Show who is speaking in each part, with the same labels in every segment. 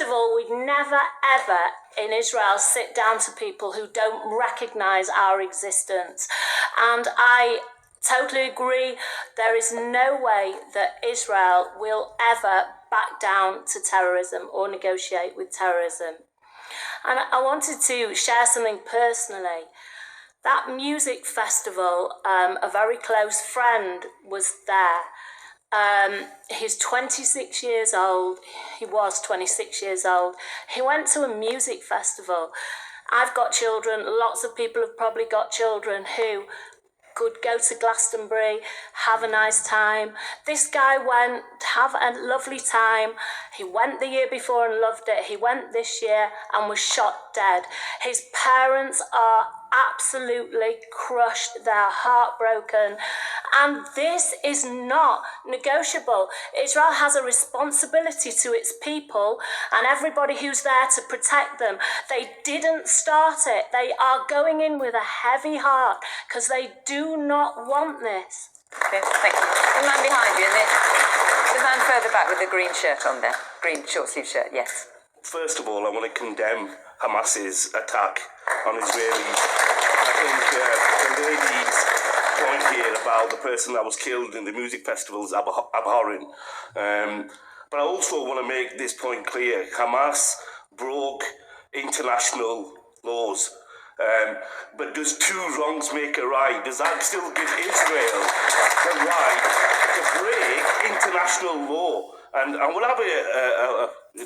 Speaker 1: all, we'd never, ever in Israel sit down to people who don't recognise our existence. And I totally agree. There is no way that Israel will ever back down to terrorism or negotiate with terrorism. And I wanted to share something personally. That music festival, a very close friend was there. He's 26 years old. He was 26 years old. He went to a music festival. I've got children. Lots of people have probably got children who could go to Glastonbury, have a nice time. This guy went, have a lovely time. He went the year before and loved it. He went this year and was shot dead. His parents are absolutely crushed. They're heartbroken. And this is not negotiable. Israel has a responsibility to its people and everybody who's there to protect them. They didn't start it. They are going in with a heavy heart because they do not want this.
Speaker 2: Okay, thank you. The man behind you, the man further back with the green shirt on there. Green short sleeve shirt, yes.
Speaker 3: First of all, I want to condemn Hamas's attack on Israelis. I think the lady's point here about the person that was killed in the music festival is abhorrent. But I also want to make this point clear. Hamas broke international laws. But does two wrongs make a right? Does that still give Israel the right to break international law? And I will have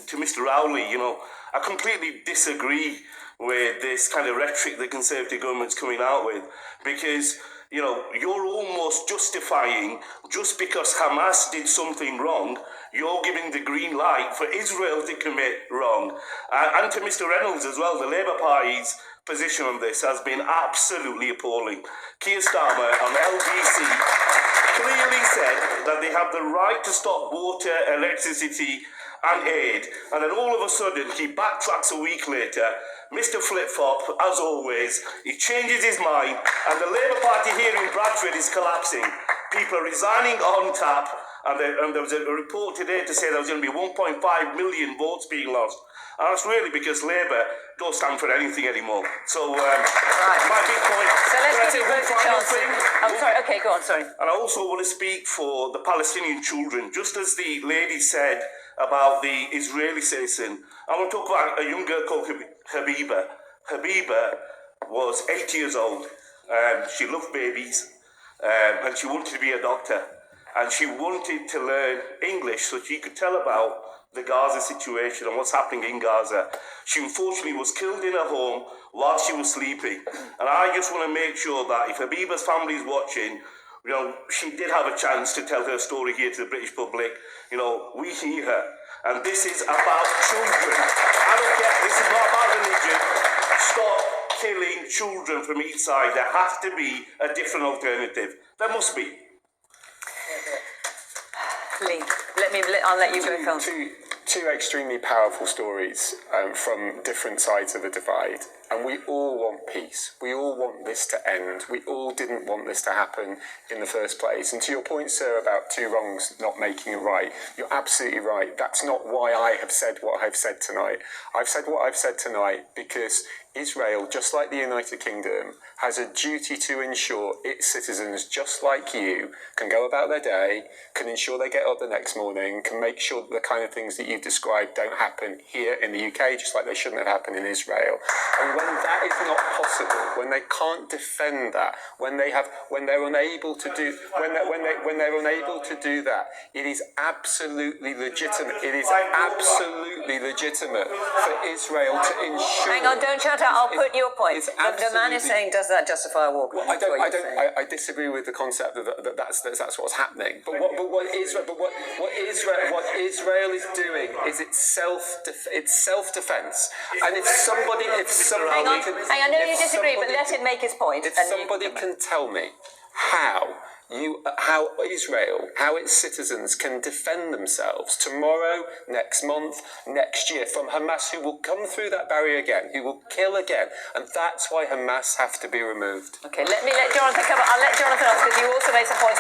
Speaker 3: to Mr. Rowley, I completely disagree with this kind of rhetoric the Conservative government's coming out with, because you're almost justifying, just because Hamas did something wrong, you're giving the green light for Israel to commit wrong. And to Mr. Reynolds as well, the Labour Party's position on this has been absolutely appalling. Keir Starmer on LBC clearly said that they have the right to stop water, electricity and aid, and then all of a sudden he backtracks a week later. Mr. Flip-Flop, as always, he changes his mind, and the Labour Party here in Bradford is collapsing. People are resigning on tap, and there was a report today to say there was going to be 1.5 million votes being lost. And that's really because Labour don't stand for anything anymore. So, my big point...
Speaker 2: So let's give you both a chance. I'm sorry, okay, go on, sorry.
Speaker 3: And I also want to speak for the Palestinian children. Just as the lady said about the Israeli citizen, I want to talk about a young girl called Habiba. Habiba was 8 years old. She loved babies, and she wanted to be a doctor. And she wanted to learn English so she could tell about the Gaza situation and what's happening in Gaza. She unfortunately was killed in her home while she was sleeping. And I just want to make sure that if Habiba's family is watching, she did have a chance to tell her story here to the British public. We hear her. And this is about children. I don't get, this is not about religion. Stop killing children from each side. There has to be a different alternative. There must be.
Speaker 2: Lee, I'll let you go.
Speaker 4: Two extremely powerful stories from different sides of the divide. And we all want peace. We all want this to end. We all didn't want this to happen in the first place. And to your point, sir, about two wrongs not making a right, you're absolutely right. That's not why I have said what I've said tonight. I've said what I've said tonight because Israel, just like the United Kingdom, has a duty to ensure its citizens, just like you, can go about their day, can ensure they get up the next morning, can make sure that the kind of things that you've described don't happen here in the UK, just like they shouldn't have happened in Israel. And when that is not possible, when they can't defend that, when they're unable to do that, it is absolutely legitimate. It is absolutely legitimate for Israel to ensure.
Speaker 2: Hang on, don't shout out. I'll put your point. The man is saying, does that justify a war?
Speaker 4: Well, I disagree with the concept that that's what's happening. But what Israel is doing is it's self-defense. And if somebody
Speaker 2: hang on, I know you disagree, but let him make his point.
Speaker 4: If somebody can tell me how Israel, how its citizens can defend themselves tomorrow, next month, next year from Hamas, who will come through that barrier again, who will kill again, and that's why Hamas have to be removed.
Speaker 2: Okay, let Jonathan come. I'll let Jonathan answer because you also made some points.